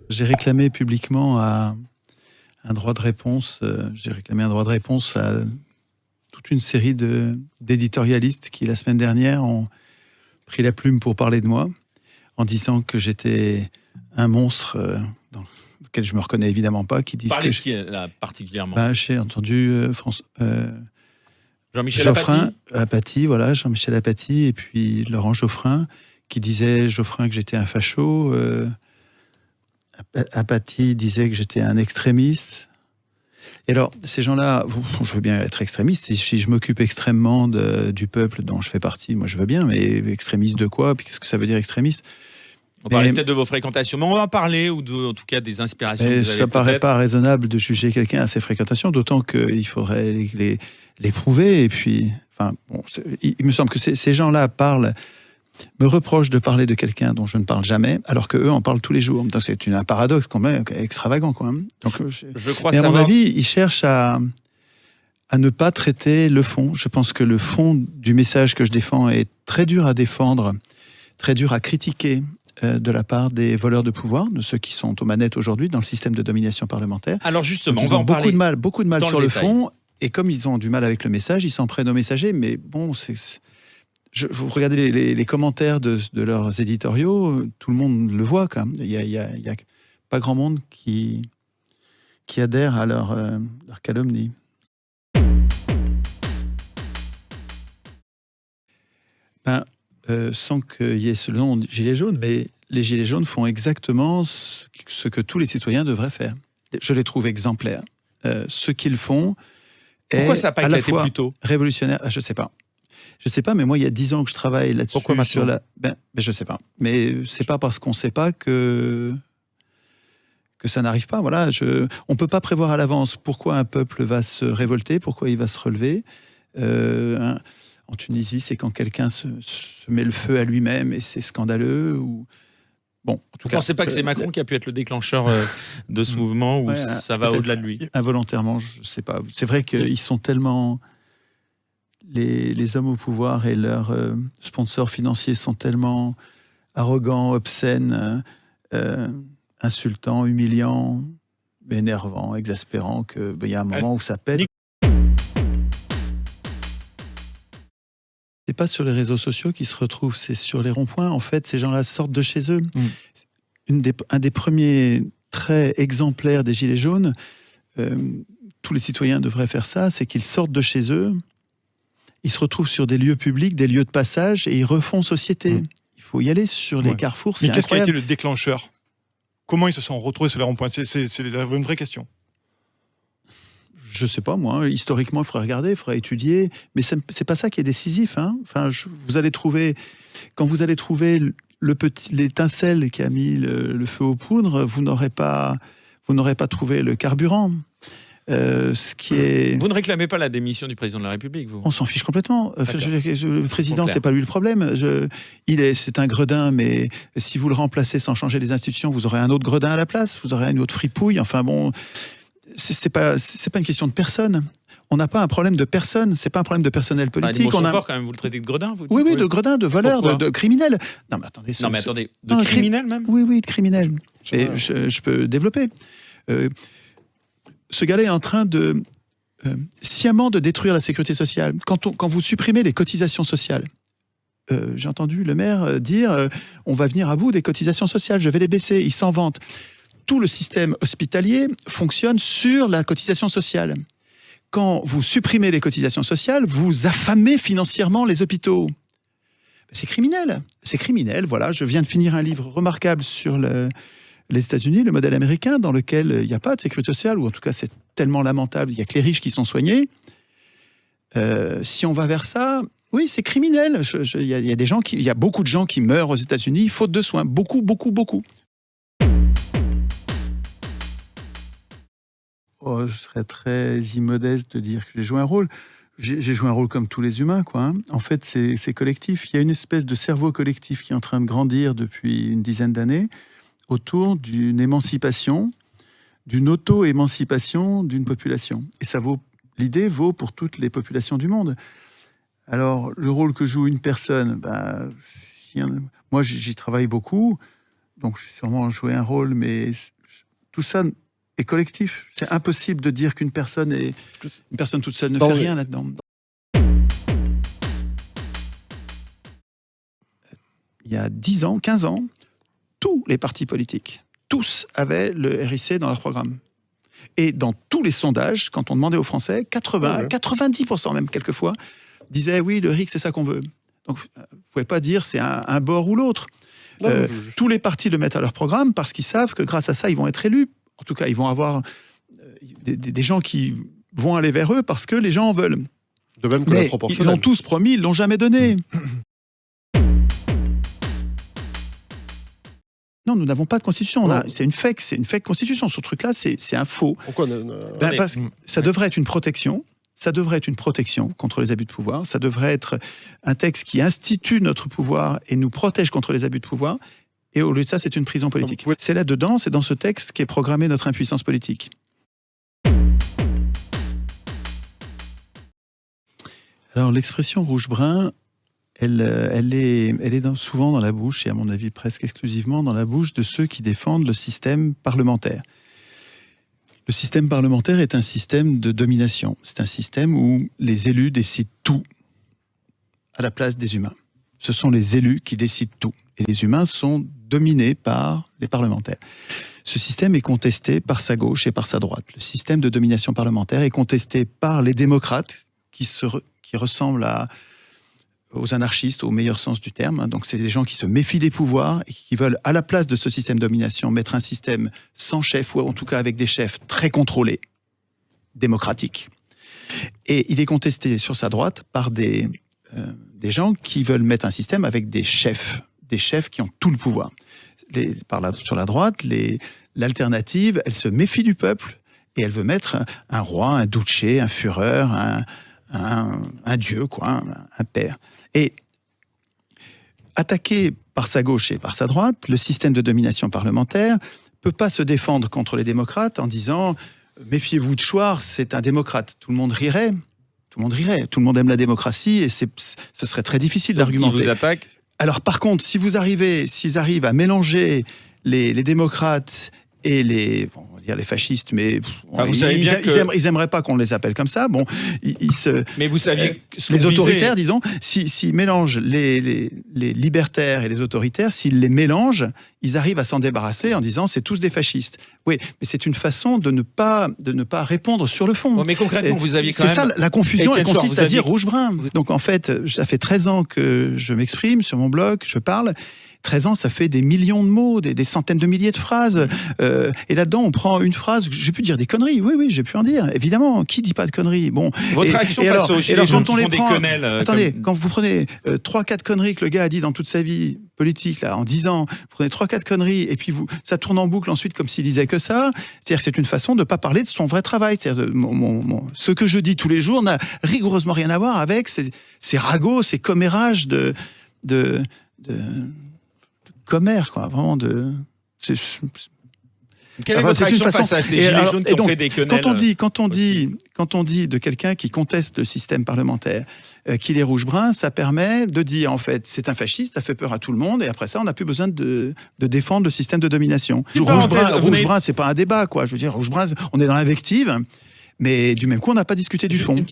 J'ai réclamé publiquement un droit de réponse. J'ai réclamé un droit de réponse à toute une série d'éditorialistes qui, la semaine dernière, ont pris la plume pour parler de moi, en disant que j'étais un monstre dans lequel je me reconnais évidemment pas. Qui disent Parlez que de qui, là, particulièrement? j'ai entendu Jean-Michel Geoffrin Apathy, voilà, Jean-Michel Apathy, et puis Laurent Geoffrin, qui disait, Geoffrin, que j'étais un facho. Apathy disait que j'étais un extrémiste. Et alors, ces gens-là, je veux bien être extrémiste, si je m'occupe extrêmement du peuple dont je fais partie, moi je veux bien, mais extrémiste de quoi? Puis qu'est-ce que ça veut dire extrémiste? On parlait peut-être de vos fréquentations, mais on va en parler, ou en tout cas des inspirations que vous avez. Ça paraît pas raisonnable de juger quelqu'un à ses fréquentations, d'autant qu'il faudrait les prouver. Et puis, enfin, bon, il me semble que ces gens-là me reprochent de parler de quelqu'un dont je ne parle jamais, alors qu'eux en parlent tous les jours. Donc c'est un paradoxe quand même extravagant, quand même. Donc, je crois et à savoir... mon avis, ils cherchent à ne pas traiter le fond. Je pense que le fond du message que je défends est très dur à défendre, très dur à critiquer de la part des voleurs de pouvoir, de ceux qui sont aux manettes aujourd'hui dans le système de domination parlementaire. Alors justement, donc, on va en parler. Beaucoup de mal sur le détail. fond, et comme ils ont du mal avec le message, ils s'en prennent aux messagers, mais bon, vous regardez les commentaires de leurs éditoriaux, tout le monde le voit quand même. Il y a pas grand monde qui adhère à leur calomnie. Sans qu'il y ait ce nom de gilets jaunes, mais les gilets jaunes font exactement ce que tous les citoyens devraient faire. Je les trouve exemplaires. Ce qu'ils font Pourquoi ça n'a pas à la éclaté fois plus tôt? Révolutionnaire. Je sais pas, mais moi, il y a 10 ans que je travaille là-dessus. Pourquoi maintenant? Je sais pas. Mais c'est pas parce qu'on sait pas que ça n'arrive pas. Voilà, on peut pas prévoir à l'avance pourquoi un peuple va se révolter, pourquoi il va se relever. En Tunisie, c'est quand quelqu'un se met le feu à lui-même et c'est scandaleux. Bon, en tout Vous cas, pensez pas que c'est Macron qui a pu être le déclencheur de ce mouvement, ou ça va au-delà de lui? Involontairement, je sais pas. C'est vrai qu'ils sont tellement... Les hommes au pouvoir et leurs sponsors financiers sont tellement arrogants, obscènes, insultants, humiliants, énervants, exaspérants, qu'il y a un moment où ça pète. C'est pas sur les réseaux sociaux qu'ils se retrouvent, c'est sur les ronds-points. En fait, ces gens-là sortent de chez eux. Un des premiers traits exemplaires des Gilets jaunes, tous les citoyens devraient faire ça, c'est qu'ils sortent de chez eux, ils se retrouvent sur des lieux publics, des lieux de passage, et ils refont société. Il faut y aller sur les carrefours, c'est Mais qu'est-ce qui a incroyable. été le déclencheur? Comment ils se sont retrouvés sur les ronds-points? C'est une vraie question. Je sais pas, moi. Historiquement, il faudrait regarder, il faudrait étudier. Mais c'est pas ça qui est décisif. Hein. Enfin, quand vous allez trouver l'étincelle qui a mis le feu aux poudres, vous n'aurez pas trouvé le carburant. Vous ne réclamez pas la démission du président de la République, vous? On s'en fiche complètement. Le président, c'est pas lui le problème. C'est un gredin, mais si vous le remplacez sans changer les institutions, vous aurez un autre gredin à la place, vous aurez une autre fripouille. Enfin bon, c'est pas une question de personne. On n'a pas un problème de personne. C'est pas un problème de personnel politique. Les mots sont forts quand même. Vous le traitez de gredin, vous? Oui, de gredin, de voleur, de criminel. Non, mais attendez. De criminel même? Oui, de criminel. Et je peux développer. Ce gars-là est en train de sciemment de détruire la sécurité sociale. Quand vous supprimez les cotisations sociales, j'ai entendu le maire dire on va venir à bout des cotisations sociales, je vais les baisser. Il s'en vante. Tout le système hospitalier fonctionne sur la cotisation sociale. Quand vous supprimez les cotisations sociales, vous affamez financièrement les hôpitaux. C'est criminel. C'est criminel. Voilà, je viens de finir un livre remarquable sur les États-Unis, le modèle américain, dans lequel il n'y a pas de sécurité sociale, ou en tout cas c'est tellement lamentable, il n'y a que les riches qui sont soignés. Si on va vers ça, oui, c'est criminel. Il y a beaucoup de gens qui meurent aux États-Unis faute de soins. Beaucoup. Je serais très immodeste de dire que j'ai joué un rôle. J'ai joué un rôle comme tous les humains, quoi. En fait, c'est collectif. Il y a une espèce de cerveau collectif qui est en train de grandir depuis une dizaine d'années autour d'une émancipation, d'une auto-émancipation d'une population. Et l'idée vaut pour toutes les populations du monde. Alors, le rôle que joue une personne, moi j'y travaille beaucoup, donc j'ai sûrement joué un rôle, mais tout ça est collectif. C'est impossible de dire qu'une personne toute seule ne fait rien là-dedans. Il y a 10 ans, 15 ans, tous les partis politiques, tous avaient le RIC dans leur programme. Et dans tous les sondages, quand on demandait aux Français, 90% même quelquefois, disaient oui, le RIC, c'est ça qu'on veut. Donc, vous ne pouvez pas dire c'est un bord ou l'autre. Tous les partis le mettent à leur programme parce qu'ils savent que grâce à ça, ils vont être élus. En tout cas, ils vont avoir des gens qui vont aller vers eux parce que les gens en veulent. De même que la proportionnelle. Ils l'ont tous promis, ils ne l'ont jamais donné. Non, nous n'avons pas de constitution. C'est une fake constitution. Ce truc-là, c'est un faux. Pourquoi parce que ça devrait être une protection. Ça devrait être une protection contre les abus de pouvoir. Ça devrait être un texte qui institue notre pouvoir et nous protège contre les abus de pouvoir. Et au lieu de ça, c'est une prison politique. C'est là-dedans, c'est dans ce texte qu'est programmée notre impuissance politique. Alors, l'expression rouge-brun, elle est souvent dans la bouche, et à mon avis presque exclusivement dans la bouche de ceux qui défendent le système parlementaire. Le système parlementaire est un système de domination. C'est un système où les élus décident tout à la place des humains. Ce sont les élus qui décident tout. Et les humains sont dominés par les parlementaires. Ce système est contesté par sa gauche et par sa droite. Le système de domination parlementaire est contesté par les démocrates qui ressemblent aux anarchistes au meilleur sens du terme. Donc c'est des gens qui se méfient des pouvoirs et qui veulent, à la place de ce système de domination, mettre un système sans chef, ou en tout cas avec des chefs très contrôlés, démocratiques. Et il est contesté sur sa droite par des gens qui veulent mettre un système avec des chefs qui ont tout le pouvoir. Sur la droite, l'alternative, elle se méfie du peuple et elle veut mettre un roi, un duce, un Führer, un dieu, quoi, un père. Et attaqué par sa gauche et par sa droite, le système de domination parlementaire ne peut pas se défendre contre les démocrates en disant « méfiez-vous de Chouard, c'est un démocrate ». Tout le monde rirait. Tout le monde aime la démocratie et ce serait très difficile d'argumenter. Ils vous attaquent. Alors par contre, s'ils arrivent à mélanger les démocrates et les fascistes, mais ils aimeraient pas qu'on les appelle comme ça. Bon, mais vous saviez les autoritaires, disons, s'ils mélangent les libertaires et les autoritaires, s'ils les mélangent, ils arrivent à s'en débarrasser en disant c'est tous des fascistes. Oui, mais c'est une façon de ne pas répondre sur le fond. Bon, mais concrètement, vous aviez quand même... C'est ça, la confusion, elle consiste à dire rouge-brun. Donc en fait, ça fait 13 ans que je m'exprime sur mon blog, je parle. 13 ans, ça fait des millions de mots, des centaines de milliers de phrases. Et là-dedans, on prend une phrase, j'ai pu dire des conneries. Oui, j'ai pu en dire. Évidemment, qui dit pas de conneries? Bon. Votre réaction face aux gilets jaunes qui font des quenelles. Attendez, quand vous prenez 3-4 conneries que le gars a dit dans toute sa vie politique, là, en 10 ans, vous prenez 3-4 conneries, et puis ça tourne en boucle ensuite comme s'il disait que ça. C'est-à-dire que c'est une façon de ne pas parler de son vrai travail. C'est-à-dire ce que je dis tous les jours n'a rigoureusement rien à voir avec ces ragots, ces commérages de commère, quoi, vraiment de... Quelle est votre réaction face à ces gilets jaunes qui ont fait des quenelles? Quand on dit de quelqu'un qui conteste le système parlementaire qu'il est rouge-brun, ça permet de dire, en fait, c'est un fasciste, ça fait peur à tout le monde, et après ça, on n'a plus besoin de défendre le système de domination. Rouge-brun, c'est pas un débat, quoi. Je veux dire, rouge-brun, on est dans l'invective, mais du même coup, on n'a pas discuté du fond.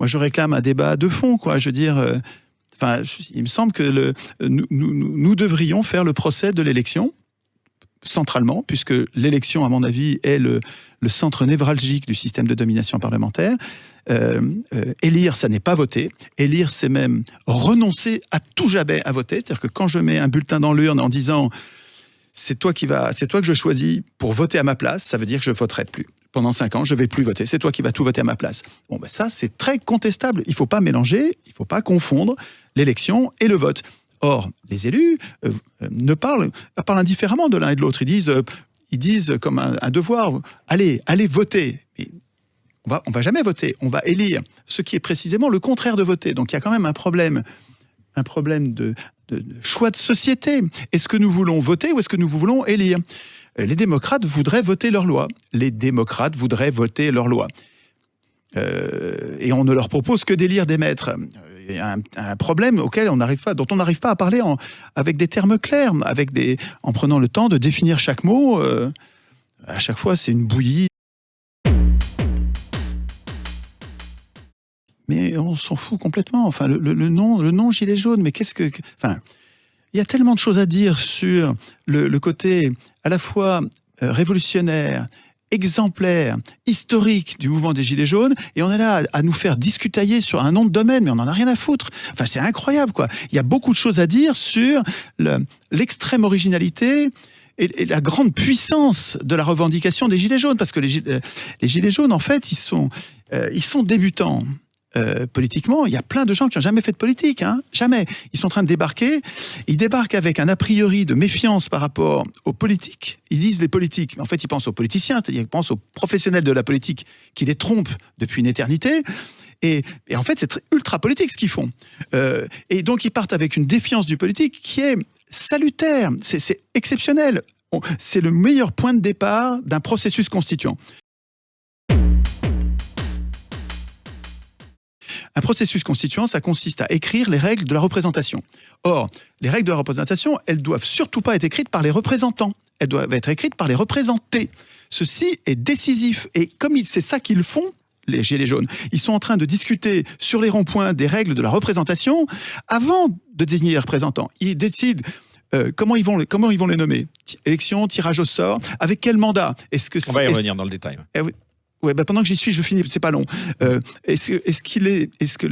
Moi, je réclame un débat de fond, quoi. Je veux dire... il me semble que nous devrions faire le procès de l'élection, centralement, puisque l'élection, à mon avis, est le centre névralgique du système de domination parlementaire. Élire, ça n'est pas voter. Élire, c'est même renoncer à tout jamais à voter. C'est-à-dire que quand je mets un bulletin dans l'urne en disant « c'est toi que je choisis pour voter à ma place », ça veut dire que je ne voterai plus. Pendant 5 ans, je ne vais plus voter. C'est toi qui vas tout voter à ma place. Bon, ben ça, c'est très contestable. Il ne faut pas mélanger, il ne faut pas confondre l'élection et le vote. Or, les élus parlent indifféremment de l'un et de l'autre. Ils disent comme un devoir, allez voter. Mais on va jamais voter, on va élire, ce qui est précisément le contraire de voter. Donc il y a quand même un problème de choix de société. Est-ce que nous voulons voter ou est-ce que nous voulons élire ? Les démocrates voudraient voter leur loi. et on ne leur propose que d'élire des maîtres. Il y a un problème auquel dont on n'arrive pas à parler avec des termes clairs, en prenant le temps de définir chaque mot. À chaque fois, c'est une bouillie. Mais on s'en fout complètement. Enfin, le nom gilet jaune, mais enfin, il y a tellement de choses à dire sur le côté à la fois révolutionnaire, exemplaire, historique du mouvement des Gilets jaunes, et on est là à nous faire discutailler sur un nom de domaine, mais on n'en a rien à foutre. Enfin, c'est incroyable, quoi. Il y a beaucoup de choses à dire sur l'extrême originalité et la grande puissance de la revendication des Gilets jaunes, parce que les Gilets jaunes, en fait, ils sont débutants. Politiquement, il y a plein de gens qui n'ont jamais fait de politique, hein, jamais. Ils sont en train de débarquer. Ils débarquent avec un a priori de méfiance par rapport aux politiques. Ils disent les politiques, mais en fait, ils pensent aux politiciens, c'est-à-dire qu'ils pensent aux professionnels de la politique qui les trompent depuis une éternité. Et en fait, c'est ultra politique ce qu'ils font. Et donc, ils partent avec une défiance du politique qui est salutaire, c'est exceptionnel. C'est le meilleur point de départ d'un processus constituant. Un processus constituant, ça consiste à écrire les règles de la représentation. Or, les règles de la représentation, elles doivent surtout pas être écrites par les représentants. Elles doivent être écrites par les représentés. Ceci est décisif. Et comme c'est ça qu'ils font, les Gilets jaunes, ils sont en train de discuter sur les ronds-points des règles de la représentation avant de désigner les représentants. Ils décident comment ils vont les nommer. Élection, tirage au sort, avec quel mandat? On va y revenir dans le détail. Ouais, pendant que j'y suis, je finis, c'est pas long. Est-ce que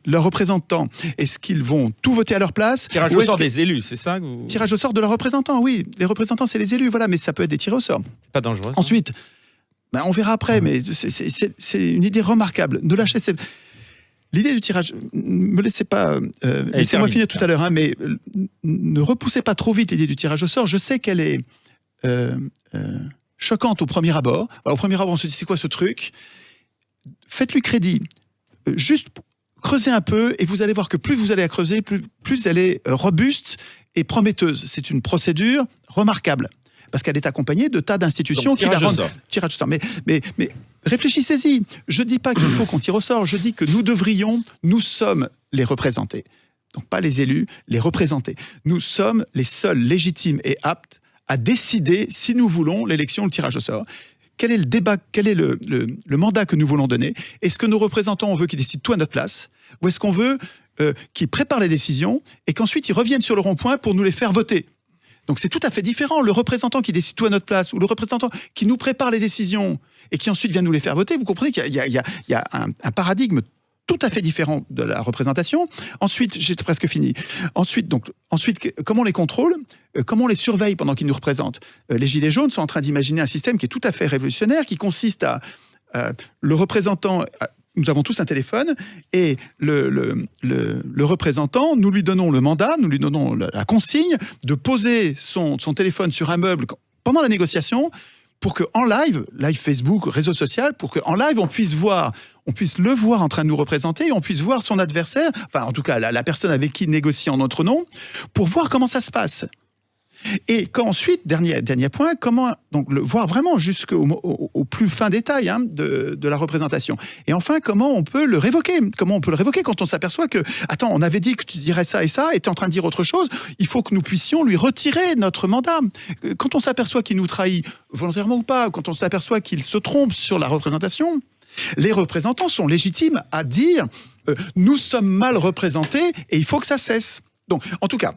leurs représentants, est-ce qu'ils vont tout voter à leur place? Tirage au sort des élus, c'est ça que vous... Tirage au sort de leurs représentants, oui. Les représentants, c'est les élus, voilà, mais ça peut être des tirés au sort. Pas dangereux. Ça. Ensuite, on verra après, mais c'est une idée remarquable. Ne lâchez... L'idée du tirage, ne me laissez pas... laissez-moi finir tout à l'heure, hein, mais ne repoussez pas trop vite l'idée du tirage au sort. Je sais qu'elle est... choquante au premier abord. Alors, au premier abord, on se dit, c'est quoi ce truc? Faites-lui crédit. Juste creusez un peu et vous allez voir que plus vous allez la creuser, plus elle est robuste et prometteuse. C'est une procédure remarquable parce qu'elle est accompagnée de tas d'institutions qui la rendent... Tirage au sort. Mais réfléchissez-y. Je ne dis pas qu'il faut qu'on tire au sort. Je dis que nous sommes les représentés. Donc pas les élus, les représentés. Nous sommes les seuls légitimes et aptes à décider si nous voulons l'élection, le tirage au sort. Quel est le débat, quel est le mandat que nous voulons donner? Est-ce que nos représentants, on veut qu'ils décident tout à notre place? Ou est-ce qu'on veut qu'ils préparent les décisions et qu'ensuite ils reviennent sur le rond-point pour nous les faire voter? Donc c'est tout à fait différent. Le représentant qui décide tout à notre place ou le représentant qui nous prépare les décisions et qui ensuite vient nous les faire voter, vous comprenez qu'il y a un paradigme tout à fait différent de la représentation. Ensuite, j'ai presque fini. Ensuite, comment on les contrôle? Comment on les surveille pendant qu'ils nous représentent? Les Gilets jaunes sont en train d'imaginer un système qui est tout à fait révolutionnaire, qui consiste à le représentant... Nous avons tous un téléphone et le représentant, nous lui donnons le mandat, nous lui donnons la consigne de poser son téléphone sur un meuble pendant la négociation pour qu'en live Facebook, réseau social, pour qu'en live on puisse le voir en train de nous représenter et on puisse voir son adversaire, enfin en tout cas la personne avec qui il négocie en notre nom, pour voir comment ça se passe. Et qu'ensuite, dernier point, comment donc le voir vraiment jusqu'au plus fin détail de la représentation. Et enfin, comment on peut le révoquer? Comment on peut le révoquer quand on s'aperçoit que, attends, on avait dit que tu dirais ça et ça, et tu es en train de dire autre chose, il faut que nous puissions lui retirer notre mandat. Quand on s'aperçoit qu'il nous trahit, volontairement ou pas, quand on s'aperçoit qu'il se trompe sur la représentation, les représentants sont légitimes à dire nous sommes mal représentés et il faut que ça cesse. Donc, en tout cas,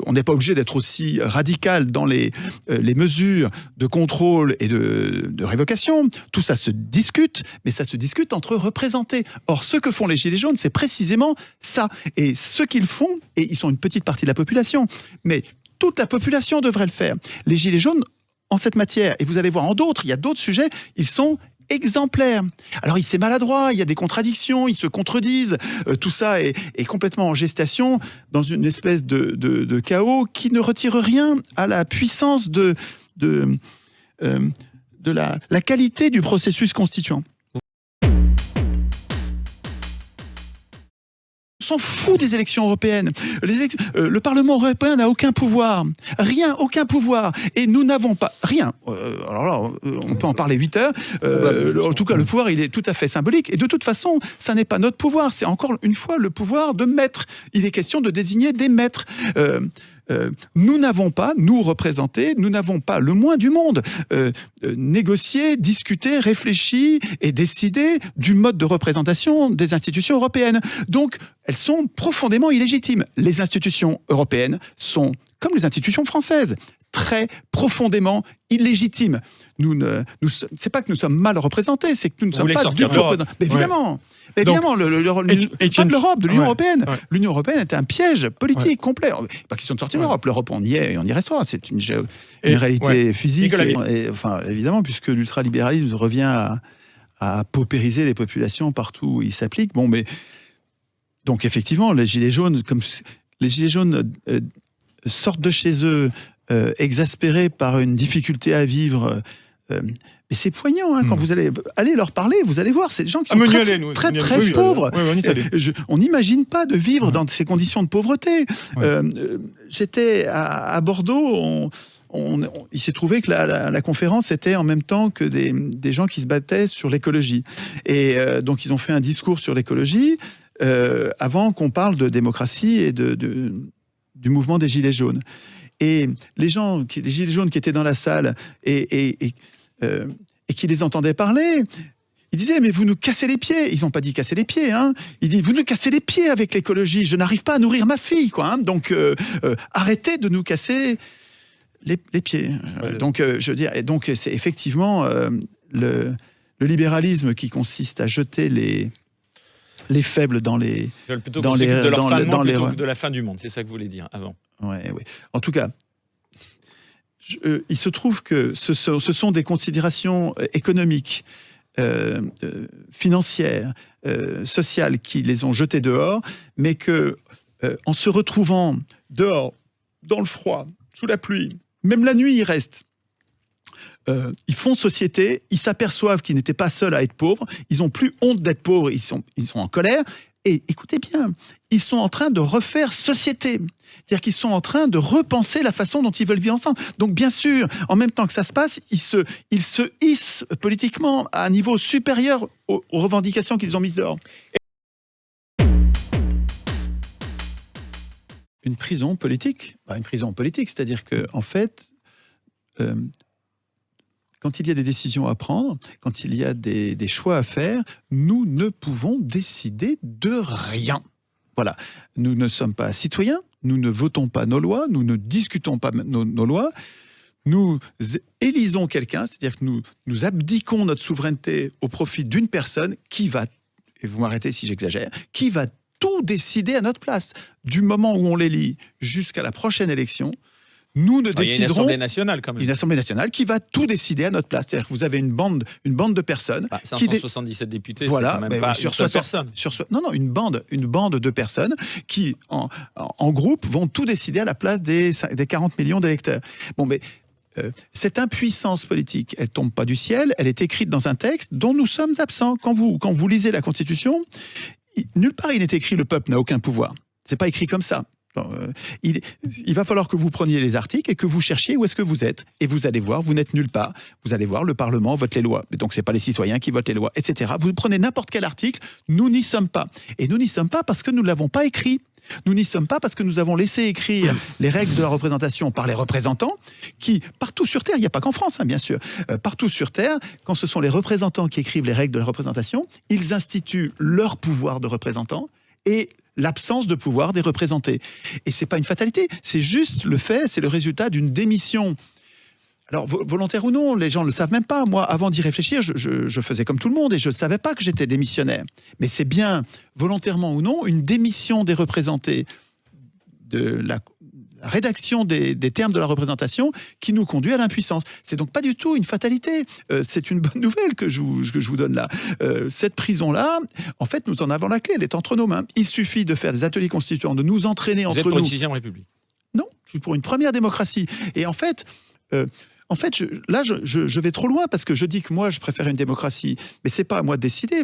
on n'est pas obligé d'être aussi radical dans les mesures de contrôle et de révocation. Tout ça se discute, mais ça se discute entre représentés. Or, ce que font les Gilets jaunes, c'est précisément ça. Et ce qu'ils font, et ils sont une petite partie de la population, mais toute la population devrait le faire. Les Gilets jaunes, en cette matière, et vous allez voir en d'autres, il y a d'autres sujets, ils sont exemplaire. Alors, c'est maladroit, il y a des contradictions, ils se contredisent. Tout ça est complètement en gestation dans une espèce de chaos qui ne retire rien à la puissance de la qualité du processus constituant. s'en fout des élections européennes. Le Parlement européen n'a aucun pouvoir. Rien, aucun pouvoir. Et nous n'avons pas... Rien. Alors là, on peut en parler 8 heures. En tout cas, le pouvoir, il est tout à fait symbolique. Et de toute façon, ça n'est pas notre pouvoir. C'est encore une fois le pouvoir de maître. Il est question de désigner des maîtres. Nous n'avons pas, nous représentés, nous n'avons pas le moins du monde négocié, discuté, réfléchi et décidé du mode de représentation des institutions européennes. Donc, elles sont profondément illégitimes. Les institutions européennes sont, comme les institutions françaises, très profondément illégitimes. C'est pas que nous sommes mal représentés, c'est que nous ne sommes pas du tout représentés. Mais évidemment, mais évidemment, pas de l'Europe, de l'Union européenne. L'Union européenne est un piège politique complet. Pas question de sortir de l'Europe. L'Europe, on y est et on y restera. C'est une réalité physique. Enfin, évidemment, puisque l'ultralibéralisme revient à paupériser les populations partout où il s'applique. Bon, mais donc effectivement, les gilets jaunes, sortent de chez eux. Exaspérés par une difficulté à vivre. Mais c'est poignant, hein, quand vous allez leur parler, vous allez voir, c'est des gens qui sont très pauvres. On n'imagine pas de vivre dans ces conditions de pauvreté. J'étais à Bordeaux, il s'est trouvé que la conférence était en même temps que des gens qui se battaient sur l'écologie. Et donc ils ont fait un discours sur l'écologie avant qu'on parle de démocratie et du mouvement des Gilets jaunes. Et les gilets jaunes qui étaient dans la salle et qui les entendaient parler, ils disaient « mais vous nous cassez les pieds ». Ils n'ont pas dit « casser les pieds ». Hein. Ils disent « vous nous cassez les pieds avec l'écologie, je n'arrive pas à nourrir ma fille. » Hein. Donc arrêtez de nous casser les pieds. Donc je veux dire, et donc c'est effectivement le libéralisme qui consiste à jeter les faibles dans les... Plutôt qu'on s'occupe de l'orphanement plutôt que de la fin du monde. C'est ça que vous voulez dire avant. Ouais. En tout cas, il se trouve que ce sont des considérations économiques, financières, sociales qui les ont jetés dehors, mais que, en se retrouvant dehors, dans le froid, sous la pluie, même la nuit, ils restent. Ils font société, ils s'aperçoivent qu'ils n'étaient pas seuls à être pauvres, ils n'ont plus honte d'être pauvres, ils sont en colère. Et écoutez bien, ils sont en train de refaire société. C'est-à-dire qu'ils sont en train de repenser la façon dont ils veulent vivre ensemble. Donc bien sûr, en même temps que ça se passe, ils se hissent politiquement à un niveau supérieur aux revendications qu'ils ont mises dehors. Une prison politique, c'est-à-dire que en fait, quand il y a des décisions à prendre, quand il y a des choix à faire, nous ne pouvons décider de rien. Voilà. Nous ne sommes pas citoyens, nous ne votons pas nos lois, nous ne discutons pas nos lois. Nous élisons quelqu'un, c'est-à-dire que nous abdiquons notre souveraineté au profit d'une personne qui va, et vous m'arrêtez si j'exagère, qui va tout décider à notre place. Du moment où on l'élit jusqu'à la prochaine élection, nous ne déciderons... Il y a une Assemblée nationale, quand même. Une Assemblée nationale qui va tout décider à notre place. C'est-à-dire que vous avez une bande de personnes... 577 députés, voilà, c'est quand même pas sur une seule personne. Non, une bande de personnes qui, en groupe, vont tout décider à la place des 40 millions d'électeurs. Bon, mais cette impuissance politique, elle ne tombe pas du ciel, elle est écrite dans un texte dont nous sommes absents. Quand vous lisez la Constitution, nulle part il est écrit « le peuple n'a aucun pouvoir ». C'est pas écrit comme ça. Il va falloir que vous preniez les articles et que vous cherchiez où est-ce que vous êtes. Et vous allez voir, vous n'êtes nulle part. Vous allez voir, le Parlement vote les lois. Donc, ce n'est pas les citoyens qui votent les lois, etc. Vous prenez n'importe quel article, nous n'y sommes pas. Et nous n'y sommes pas parce que nous ne l'avons pas écrit. Nous n'y sommes pas parce que nous avons laissé écrire les règles de la représentation par les représentants qui, partout sur Terre, il n'y a pas qu'en France, hein, bien sûr, partout sur Terre, quand ce sont les représentants qui écrivent les règles de la représentation, ils instituent leur pouvoir de représentant et l'absence de pouvoir des représentés. Et c'est pas une fatalité, c'est juste le fait, c'est le résultat d'une démission. Alors, volontaire ou non, les gens ne le savent même pas. Moi, avant d'y réfléchir, je faisais comme tout le monde et je ne savais pas que j'étais démissionnaire. Mais c'est bien, volontairement ou non, une démission des représentés de la rédaction des termes de la représentation qui nous conduit à l'impuissance. C'est donc pas du tout une fatalité. C'est une bonne nouvelle que je vous donne là. Cette prison-là, en fait, nous en avons la clé. Elle est entre nos mains. Il suffit de faire des ateliers constituants, de nous entraîner entre nous. Vous êtes pour une 6e République? Non, je suis pour une première démocratie. Et en fait, je vais trop loin parce que je dis que moi, je préfère une démocratie. Mais c'est pas à moi de décider.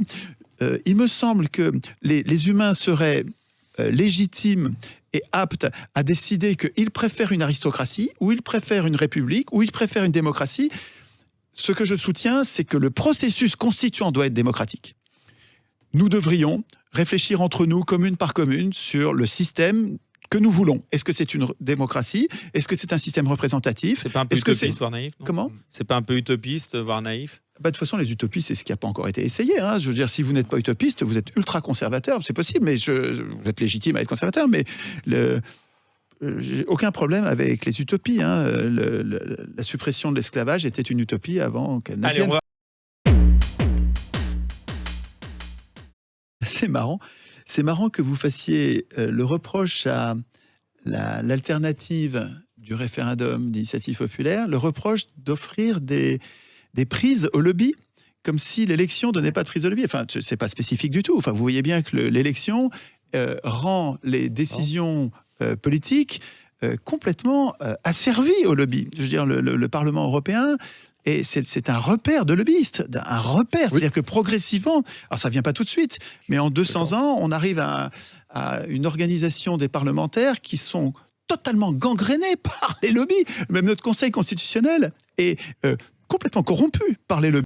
Il me semble que les humains seraient légitime et apte à décider qu'il préfère une aristocratie, ou il préfère une république, ou il préfère une démocratie. Ce que je soutiens, c'est que le processus constituant doit être démocratique. Nous devrions réfléchir entre nous, commune par commune, sur le système que nous voulons. Est-ce que c'est une démocratie? Est-ce que c'est un système représentatif? C'est pas un peu utopiste, voire naïf, non? Comment? C'est pas un peu utopiste, voire naïf? De toute façon, les utopistes, c'est ce qui n'a pas encore été essayé. Hein. Je veux dire, si vous n'êtes pas utopiste, vous êtes ultra conservateur. C'est possible, mais vous êtes légitime à être conservateur. Mais j'ai aucun problème avec les utopies. Hein. La suppression de l'esclavage était une utopie avant qu'elle n'advienne. C'est marrant. C'est marrant que vous fassiez le reproche à l'alternative du référendum d'initiative populaire, le reproche d'offrir des prises au lobby, comme si l'élection ne donnait pas de prise au lobby. Enfin, c'est pas spécifique du tout. Enfin, vous voyez bien que l'élection rend les décisions politiques complètement asservies au lobby. Je veux dire, le Parlement européen, et c'est un repère de lobbyistes, un repère. C'est-à-dire que progressivement, alors ça vient pas tout de suite, mais en 200 ans, on arrive à une organisation des parlementaires qui sont totalement gangrénés par les lobbies. Même notre Conseil constitutionnel est complètement corrompu par les lobbies.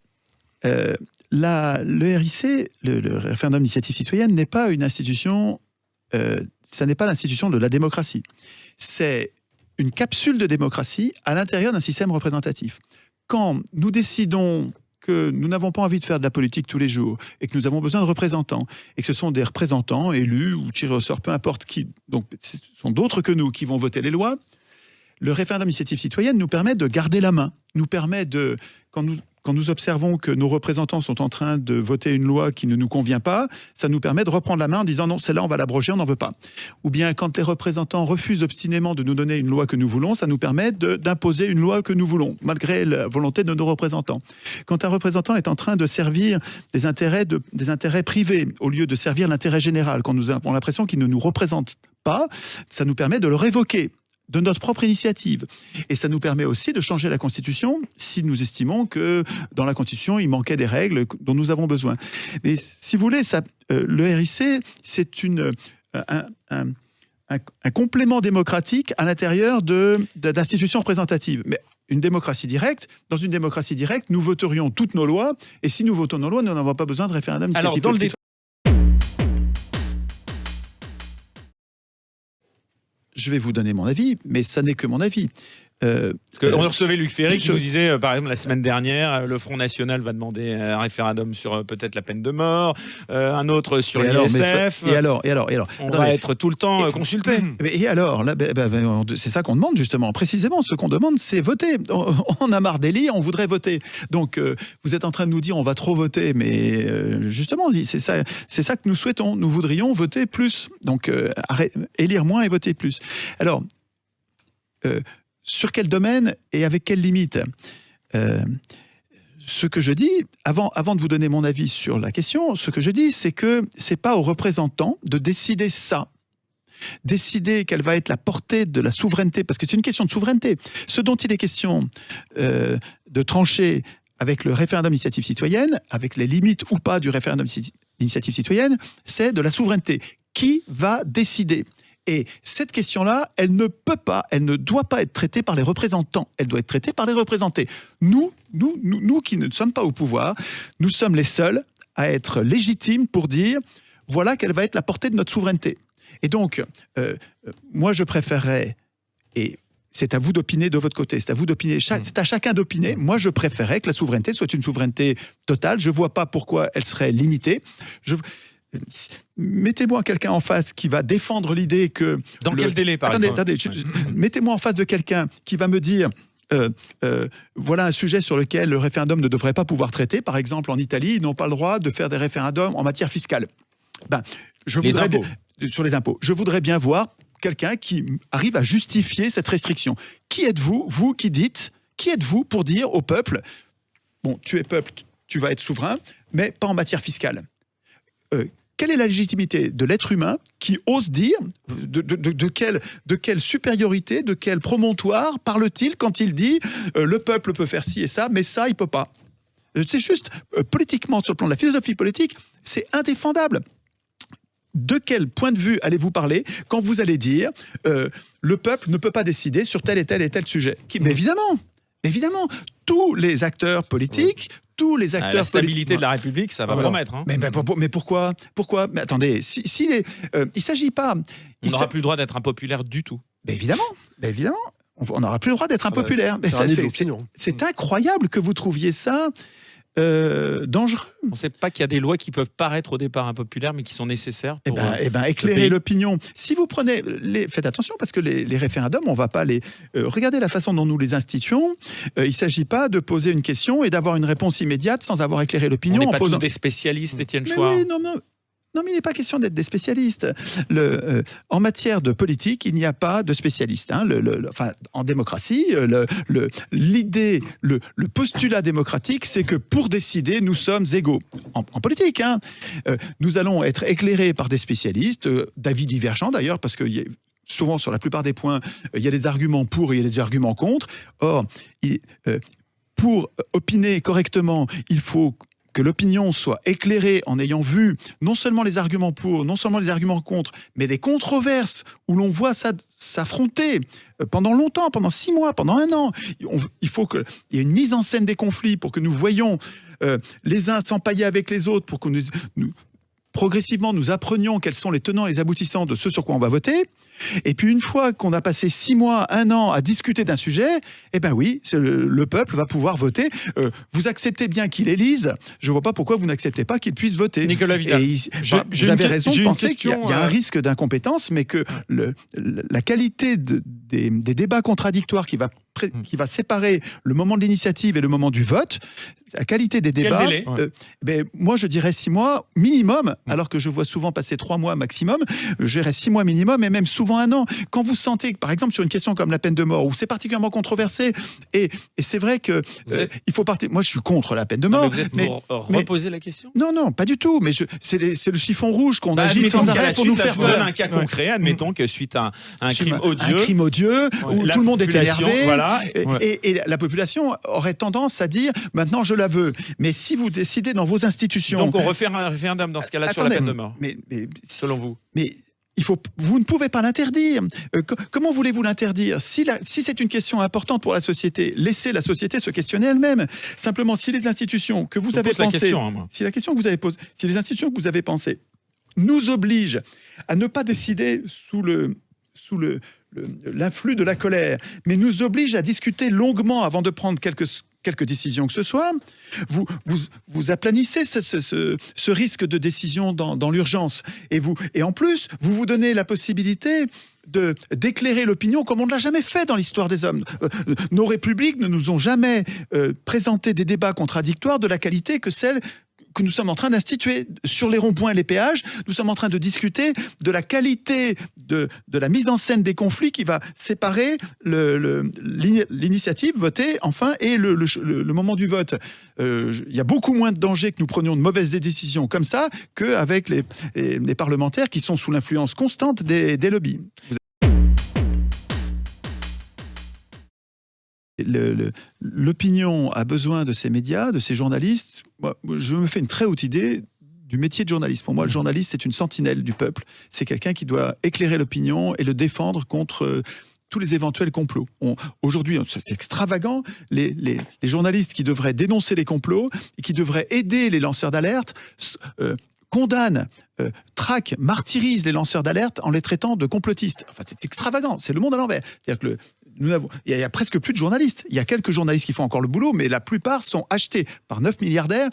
Le RIC, le référendum d'initiative citoyenne, n'est pas une institution, ça n'est pas l'institution de la démocratie. C'est une capsule de démocratie à l'intérieur d'un système représentatif. Quand nous décidons que nous n'avons pas envie de faire de la politique tous les jours et que nous avons besoin de représentants et que ce sont des représentants élus ou tirés au sort, peu importe qui, donc ce sont d'autres que nous qui vont voter les lois, le référendum d'initiative citoyenne nous permet de garder la main, nous permet de, quand nous observons que nos représentants sont en train de voter une loi qui ne nous convient pas, ça nous permet de reprendre la main en disant non, celle-là on va l'abroger, on n'en veut pas. Ou bien quand les représentants refusent obstinément de nous donner une loi que nous voulons, ça nous permet d'imposer une loi que nous voulons, malgré la volonté de nos représentants. Quand un représentant est en train de servir des intérêts privés au lieu de servir l'intérêt général, quand nous avons l'impression qu'il ne nous représente pas, ça nous permet de le révoquer de notre propre initiative. Et ça nous permet aussi de changer la Constitution si nous estimons que dans la Constitution, il manquait des règles dont nous avons besoin. Mais si vous voulez, le RIC, c'est un complément démocratique à l'intérieur d'institutions représentatives. Mais une démocratie directe, dans une démocratie directe, nous voterions toutes nos lois, et si nous votons nos lois, nous n'avons pas besoin de référendum d'initiative. Alors, dans le je vais vous donner mon avis, mais ça n'est que mon avis. Parce qu'on recevait Luc Ferry qui nous disait, par exemple, la semaine dernière, le Front National va demander un référendum sur peut-être la peine de mort, un autre sur l'ISF. Et alors on va être tout le temps consulté. Et alors là, c'est ça qu'on demande justement. Précisément, ce qu'on demande, c'est voter. On a marre des lits, on voudrait voter. Donc, vous êtes en train de nous dire on va trop voter, mais justement, c'est ça que nous souhaitons. Nous voudrions voter plus. Donc, élire moins et voter plus. Alors, sur quel domaine et avec quelles limites? Ce que je dis, avant de vous donner mon avis sur la question, ce que je dis, c'est que c'est pas aux représentants de décider ça. Décider quelle va être la portée de la souveraineté, parce que c'est une question de souveraineté. Ce dont il est question de trancher avec le référendum d'initiative citoyenne, avec les limites ou pas du référendum d'initiative citoyenne, c'est de la souveraineté. Qui va décider ? Et cette question-là, elle ne doit pas être traitée par les représentants. Elle doit être traitée par les représentés. Nous qui ne sommes pas au pouvoir, nous sommes les seuls à être légitimes pour dire voilà quelle va être la portée de notre souveraineté. Et donc, moi je préférerais, et c'est à vous d'opiner de votre côté, c'est à vous d'opiner, c'est à chacun d'opiner. Moi je préférerais que la souveraineté soit une souveraineté totale. Je ne vois pas pourquoi elle serait limitée. Mettez-moi quelqu'un en face qui va défendre l'idée que... Dans quel délai, par exemple ? Mettez-moi en face de quelqu'un qui va me dire voilà un sujet sur lequel le référendum ne devrait pas pouvoir traiter. Par exemple, en Italie, ils n'ont pas le droit de faire des référendums en matière fiscale. Sur les impôts. Je voudrais bien voir quelqu'un qui arrive à justifier cette restriction. Qui êtes-vous, vous qui dites, qui êtes-vous pour dire au peuple, bon, tu es peuple, tu vas être souverain, mais pas en matière fiscale. Quelle est la légitimité de l'être humain qui ose dire de quelle supériorité, de quel promontoire parle-t-il quand il dit le peuple peut faire ci et ça, mais ça, il peut pas. C'est juste, politiquement, sur le plan de la philosophie politique, c'est indéfendable. de quel point de vue allez-vous parler quand vous allez dire le peuple ne peut pas décider sur tel et tel et tel sujet? Mais évidemment, tous les acteurs politiques, tous les acteurs la stabilité de la République, ça va promettre. Hein. Mais pourquoi? Mais attendez, il s'agit pas... On n'aura plus le droit d'être impopulaire du tout. Mais évidemment. On n'aura plus le droit d'être impopulaire. C'est incroyable que vous trouviez ça dangereux. On ne sait pas qu'il y a des lois qui peuvent paraître au départ impopulaires, mais qui sont nécessaires pour éclairer l'opinion. Si vous prenez... Faites attention, parce que les référendums, on ne va pas les... regardez la façon dont nous les instituons. Il ne s'agit pas de poser une question et d'avoir une réponse immédiate sans avoir éclairé l'opinion. On n'est pas tous des spécialistes, Étienne Chouard. Oui, non, mais il n'est pas question d'être des spécialistes. En matière de politique, il n'y a pas de spécialistes. Hein. En démocratie, l'idée, le postulat démocratique, c'est que pour décider, nous sommes égaux. En politique, hein. Nous allons être éclairés par des spécialistes, d'avis divergents d'ailleurs, parce que souvent, sur la plupart des points, il y a des arguments pour et il y a des arguments contre. Or, pour opiner correctement, il faut que l'opinion soit éclairée en ayant vu non seulement les arguments pour, non seulement les arguments contre, mais des controverses où l'on voit ça s'affronter pendant longtemps, pendant 6 mois, pendant 1 an. Il faut qu'il y ait une mise en scène des conflits pour que nous voyions les uns s'empailler avec les autres, pour que progressivement, nous apprenions quels sont les tenants et les aboutissants de ce sur quoi on va voter. Et puis, une fois qu'on a passé 6 mois, 1 an à discuter d'un sujet, eh ben oui, le peuple va pouvoir voter. Vous acceptez bien qu'il élise. Je ne vois pas pourquoi vous n'acceptez pas qu'il puisse voter. Nicolas Vidal. Vous avez raison de penser qu'il y a un risque d'incompétence, mais que la qualité des débats contradictoires qui va séparer le moment de l'initiative et le moment du vote, la qualité des débats... Quel délai moi, je dirais 6 mois minimum, alors que je vois souvent passer 3 mois maximum. Je dirais 6 mois minimum, et même souvent 1 an. Quand vous sentez, par exemple, sur une question comme la peine de mort, où c'est particulièrement controversé, et c'est vrai que il faut partir... Moi, je suis contre la peine de mort. Vous êtes pour reposer la question? Non, pas du tout. Mais c'est le chiffon rouge qu'on agite sans arrêt pour nous faire peur. Je vous donne un cas concret. Admettons que suite à un crime odieux, où tout le monde est énervé, voilà, et la population aurait tendance à dire maintenant je la veux. Mais si vous décidez dans vos institutions... Donc on refait un référendum dans ce cas-là sur la peine de mort, selon vous? Mais vous ne pouvez pas l'interdire. Comment voulez-vous l'interdire? Si c'est une question importante pour la société, laissez la société se questionner elle-même. Simplement, si les institutions que vous avez pensées, si les institutions que vous avez pensées nous obligent à ne pas décider sous l'influx de la colère, mais nous obligent à discuter longuement avant de prendre quelques décisions que ce soit, vous aplanissez ce risque de décision dans l'urgence. Et en plus, vous donnez la possibilité d'éclairer l'opinion comme on ne l'a jamais fait dans l'histoire des hommes. Nos républiques ne nous ont jamais présenté des débats contradictoires de la qualité que celle que nous sommes en train d'instituer sur les ronds-points et les péages. Nous sommes en train de discuter de la qualité de la mise en scène des conflits qui va séparer l'initiative votée, enfin, et le moment du vote. Il y a beaucoup moins de danger que nous prenions de mauvaises décisions comme ça qu'avec les parlementaires qui sont sous l'influence constante des lobbies. L'opinion a besoin de ces médias, de ces journalistes. Moi, je me fais une très haute idée du métier de journaliste. Pour moi, le journaliste, c'est une sentinelle du peuple. C'est quelqu'un qui doit éclairer l'opinion et le défendre contre tous les éventuels complots. Aujourd'hui, c'est extravagant, les journalistes qui devraient dénoncer les complots et qui devraient aider les lanceurs d'alerte condamnent, traquent, martyrisent les lanceurs d'alerte en les traitant de complotistes. Enfin, c'est extravagant, c'est le monde à l'envers. C'est-à-dire que il y a presque plus de journalistes. Il y a quelques journalistes qui font encore le boulot, mais la plupart sont achetés par 9 milliardaires.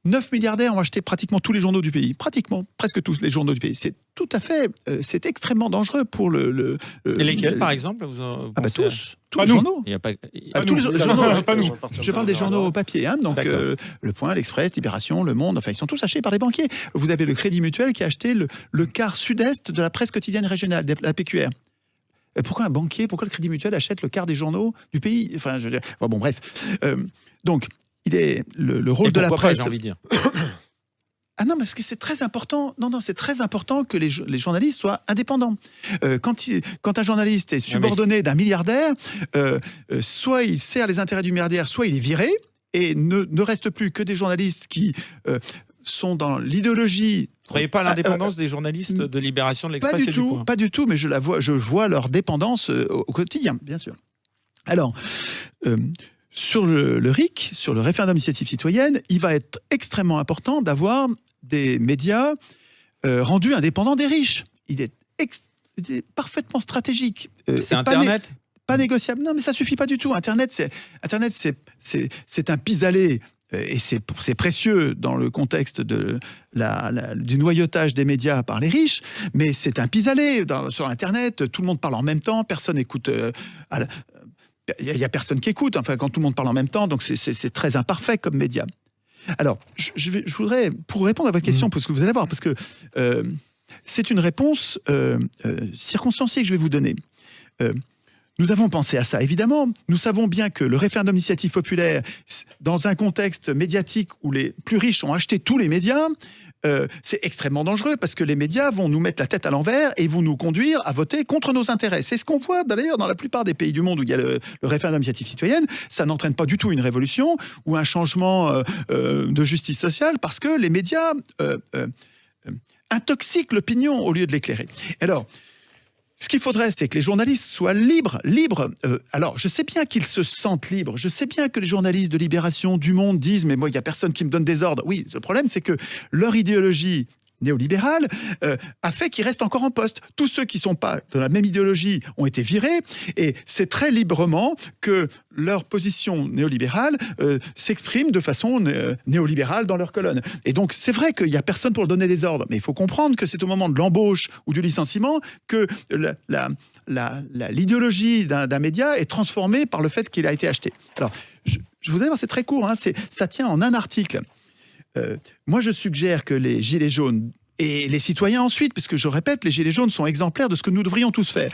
9 milliardaires ont acheté pratiquement tous les journaux du pays. Presque tous les journaux du pays. C'est tout à fait... c'est extrêmement dangereux pour le et lesquels, par exemple tous les journaux. Il y a pas... tous les journaux. Pas nous. Je parle des journaux au papier. Hein, donc, Le Point, l'Express, Libération, Le Monde, enfin, ils sont tous achetés par des banquiers. Vous avez le Crédit Mutuel qui a acheté le quart sud-est de la presse quotidienne régionale, la PQR. Pourquoi un banquier, pourquoi le Crédit Mutuel achète le quart des journaux du pays? Enfin, je veux dire, bon, bref. Donc, il est le rôle de la presse. J'ai envie de dire. Ah non, parce que c'est très important. Non, c'est très important que les journalistes soient indépendants. Quand un journaliste est subordonné d'un milliardaire, soit il sert les intérêts du milliardaire, soit il est viré, et ne reste plus que des journalistes qui sont dans l'idéologie Vous ne croyez pas à l'indépendance des journalistes de Libération, de l'Express Pas et du du Point? pas du tout, mais je vois leur dépendance au quotidien, bien sûr. Alors, sur le RIC, sur le référendum d'initiative citoyenne, il va être extrêmement important d'avoir des médias rendus indépendants des riches. Il est parfaitement stratégique. C'est Internet? Pas négociable. Non, mais ça suffit pas du tout. Internet, c'est un pis-aller. Et c'est précieux dans le contexte du noyautage des médias par les riches, mais c'est un pis-aller. Sur Internet, tout le monde parle en même temps, personne écoute. Il n'y a personne qui écoute, enfin, quand tout le monde parle en même temps, donc c'est très imparfait comme média. Alors, je voudrais, pour répondre à votre question, parce que vous allez voir, parce que c'est une réponse circonstanciée que je vais vous donner. Nous avons pensé à ça, évidemment. Nous savons bien que le référendum d'initiative populaire, dans un contexte médiatique où les plus riches ont acheté tous les médias, c'est extrêmement dangereux parce que les médias vont nous mettre la tête à l'envers et vont nous conduire à voter contre nos intérêts. C'est ce qu'on voit d'ailleurs dans la plupart des pays du monde où il y a le référendum d'initiative citoyenne. Ça n'entraîne pas du tout une révolution ou un changement de justice sociale parce que les médias intoxiquent l'opinion au lieu de l'éclairer. Alors, ce qu'il faudrait, c'est que les journalistes soient libres. Alors, je sais bien qu'ils se sentent libres. Je sais bien que les journalistes de Libération, du Monde disent « mais moi, il n'y a personne qui me donne des ordres ». Oui, le problème, c'est que leur idéologie néolibérale a fait qu'ils restent encore en poste. Tous ceux qui ne sont pas de la même idéologie ont été virés et c'est très librement que leur position néolibérale s'exprime de façon néolibérale dans leur colonne. Et donc, c'est vrai qu'il n'y a personne pour donner des ordres, mais il faut comprendre que c'est au moment de l'embauche ou du licenciement que l'idéologie d'un média est transformée par le fait qu'il a été acheté. Alors, je vous allez voir, c'est très court, hein, ça tient en un article. Moi, je suggère que les Gilets jaunes et les citoyens ensuite, parce que je répète, les Gilets jaunes sont exemplaires de ce que nous devrions tous faire.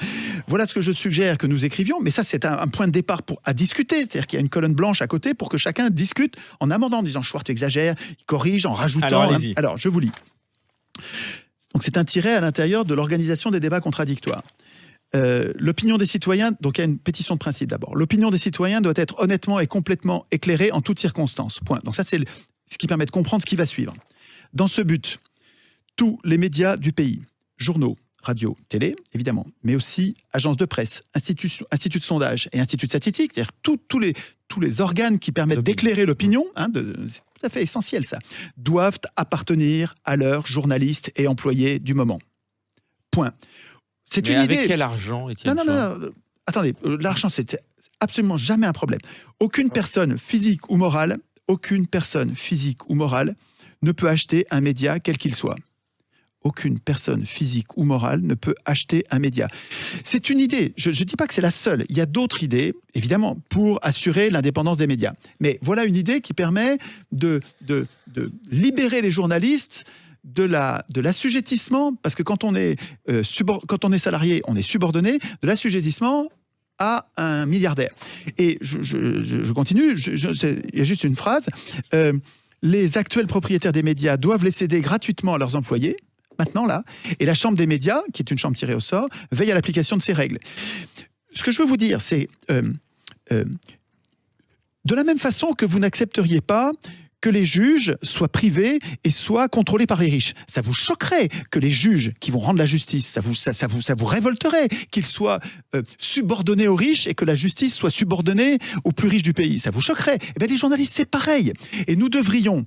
Voilà ce que je suggère que nous écrivions, mais ça, c'est un point de départ à discuter. C'est-à-dire qu'il y a une colonne blanche à côté pour que chacun discute en amendant, en disant « Schwartz exagère », il corrige, en rajoutant... Alors, je vous lis. Donc, c'est un tiret à l'intérieur de l'organisation des débats contradictoires. L'opinion des citoyens, donc il y a une pétition de principe d'abord. L'opinion des citoyens doit être honnêtement et complètement éclairée en toutes circonstances. Point. Donc ça, c'est ce qui permet de comprendre ce qui va suivre. Dans ce but, tous les médias du pays, journaux, radio, télé, évidemment, mais aussi agences de presse, instituts de sondage et instituts de statistique, c'est-à-dire tous les organes qui permettent d'éclairer l'opinion, c'est tout à fait essentiel ça, doivent appartenir à leurs journalistes et employés du moment. Point. C'est une idée. Avec quel argent, Étienne? Non. Attendez, l'argent, c'est absolument jamais un problème. Aucune personne physique ou morale ne peut acheter un média quel qu'il soit. Aucune personne physique ou morale ne peut acheter un média. C'est une idée. Je ne dis pas que c'est la seule. Il y a d'autres idées, évidemment, pour assurer l'indépendance des médias. Mais voilà une idée qui permet de libérer les journalistes de l'assujettissement, parce que quand on est salarié, on est subordonné, de l'assujettissement à un milliardaire. Et je continue, il y a juste une phrase. Les actuels propriétaires des médias doivent les céder gratuitement à leurs employés, maintenant là, et la Chambre des médias, qui est une chambre tirée au sort, veille à l'application de ces règles. Ce que je veux vous dire, c'est de la même façon que vous n'accepteriez pas que les juges soient privés et soient contrôlés par les riches. Ça vous choquerait que les juges qui vont rendre la justice, ça vous révolterait qu'ils soient subordonnés aux riches et que la justice soit subordonnée aux plus riches du pays. Ça vous choquerait. Eh bien, les journalistes, c'est pareil. Et nous devrions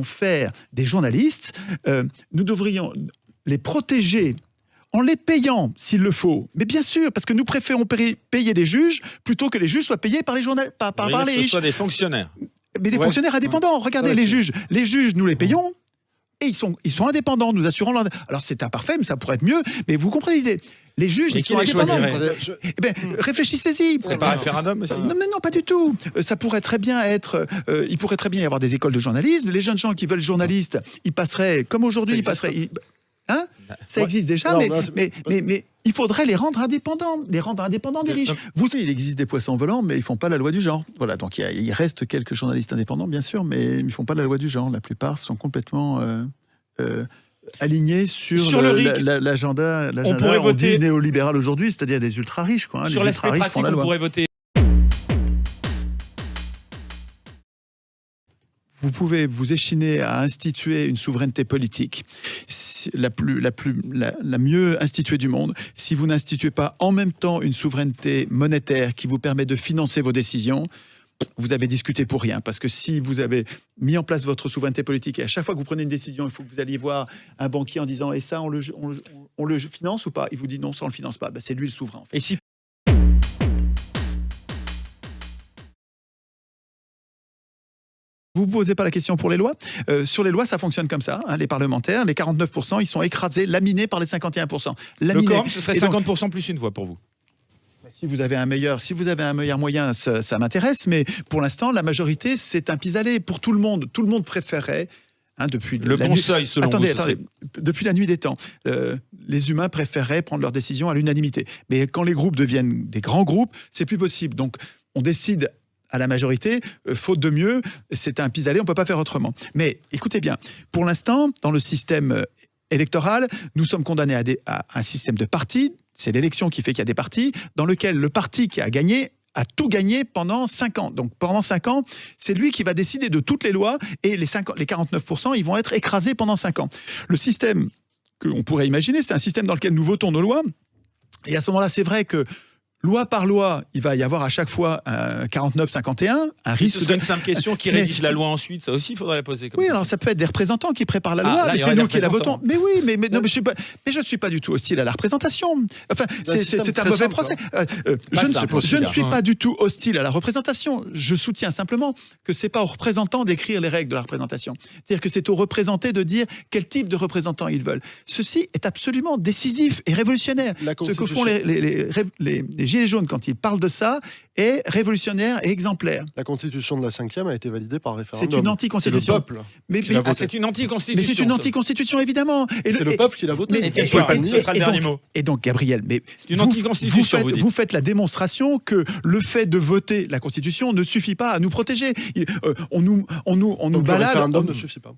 faire des journalistes, nous devrions les protéger en les payant, s'il le faut. Mais bien sûr, parce que nous préférons payer les juges plutôt que les juges soient payés par les journalistes, par les riches. Que ce soit des fonctionnaires. Mais des fonctionnaires indépendants. Regardez, les juges, nous les payons et ils sont indépendants, nous assurons leur... Alors c'est imparfait, mais ça pourrait être mieux. Mais vous comprenez l'idée. Les juges, ils sont indépendants. Eh bien, réfléchissez-y. C'est pas un référendum aussi? Non, pas du tout. Ça pourrait très bien être... il pourrait très bien y avoir des écoles de journalisme. Les jeunes gens qui veulent journalistes, ils passeraient, comme aujourd'hui, ça existe déjà, mais il faudrait les rendre indépendants des riches. Vous savez, il existe des poissons volants, mais ils font pas la loi du genre. Voilà, donc il reste quelques journalistes indépendants, bien sûr, mais ils font pas la loi du genre. La plupart sont complètement alignés sur l'agenda néolibéral aujourd'hui, c'est-à-dire des ultra riches, quoi. Sur l'aspect pratique, on pourrait voter. vous pouvez vous échiner à instituer une souveraineté politique, la mieux instituée du monde, si vous n'instituez pas en même temps une souveraineté monétaire qui vous permet de financer vos décisions. Vous avez discuté pour rien, parce que si vous avez mis en place votre souveraineté politique et à chaque fois que vous prenez une décision, il faut que vous alliez voir un banquier en disant « et ça, on le finance ou pas ?» Il vous dit « non, ça, on le finance pas. » C'est lui le souverain. En fait. Et si Vous ne posez pas la question pour les lois. Sur les lois, ça fonctionne comme ça. Hein, les parlementaires, les 49%, ils sont écrasés, laminés par les 51%. le quorum, ce serait 50% plus une voix pour vous. Si vous avez un meilleur moyen, ça m'intéresse. Mais pour l'instant, la majorité, c'est un pis-aller pour tout le monde. Tout le monde préférait, depuis le bon seuil, selon vous. Attendez. Depuis la nuit des temps, les humains préféraient prendre leurs décisions à l'unanimité. Mais quand les groupes deviennent des grands groupes, c'est plus possible. Donc, on décide à la majorité, faute de mieux, c'est un pis-aller, on ne peut pas faire autrement. Mais écoutez bien, pour l'instant, dans le système électoral, nous sommes condamnés à un système de partis, c'est l'élection qui fait qu'il y a des partis, dans lequel le parti qui a gagné a tout gagné pendant 5 ans. Donc pendant 5 ans, c'est lui qui va décider de toutes les lois, et les 49%, ils vont être écrasés pendant 5 ans. Le système qu'on pourrait imaginer, c'est un système dans lequel nous votons nos lois, et à ce moment-là, c'est vrai que loi par loi, il va y avoir à chaque fois 49-51, un risque. Ce serait une simple question, qui rédige la loi ensuite, ça aussi, il faudrait la poser. Oui, alors ça peut être des représentants qui préparent la loi, mais c'est nous qui la votons. Mais oui, mais je suis pas du tout hostile à la représentation. Enfin, c'est un mauvais procès. Je ne suis pas du tout hostile à la représentation. Je soutiens simplement que c'est pas aux représentants d'écrire les règles de la représentation. C'est-à-dire que c'est aux représentés de dire quel type de représentants ils veulent. Ceci est absolument décisif et révolutionnaire. Ce que font les Gilets jaunes, quand ils parlent de ça, est révolutionnaire et exemplaire. La constitution de la 5e a été validée par référendum. C'est une anti-constitution. C'est le peuple. C'est une anti-constitution. Mais c'est une anti-constitution, évidemment. C'est le peuple qui l'a votée. Ce sera le dernier mot. Et donc, Gabriel, c'est une anti-constitution. Vous faites la démonstration que le fait de voter la Constitution ne suffit pas à nous protéger. On nous balade. Le référendum ne suffit pas.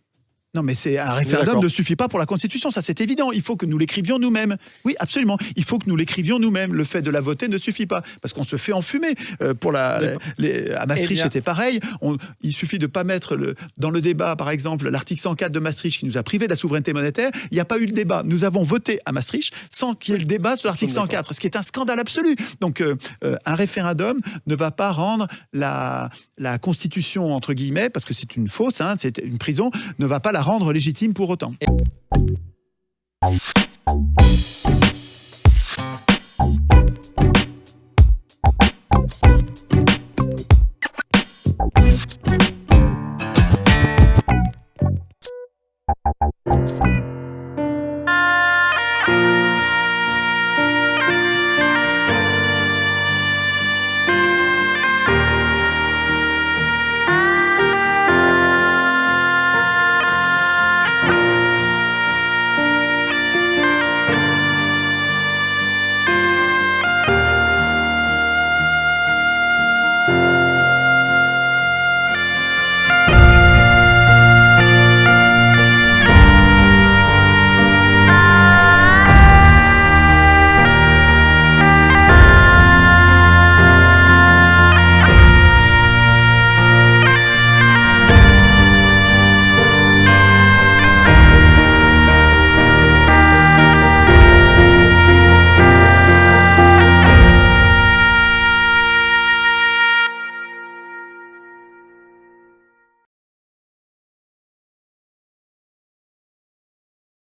Non, mais un référendum ne suffit pas pour la Constitution, ça c'est évident. Il faut que nous l'écrivions nous-mêmes. Oui, absolument. Il faut que nous l'écrivions nous-mêmes. Le fait de la voter ne suffit pas, parce qu'on se fait enfumer. À Maastricht, c'était pareil. Il suffit de pas mettre dans le débat, par exemple, l'article 104 de Maastricht qui nous a privé de la souveraineté monétaire. Il n'y a pas eu le débat. Nous avons voté à Maastricht sans qu'il y ait le débat sur l'article 104, ce qui est un scandale absolu. Donc, un référendum ne va pas rendre la Constitution, entre guillemets, parce que c'est une fausse, c'est une prison, ne va pas la rendre légitime pour autant.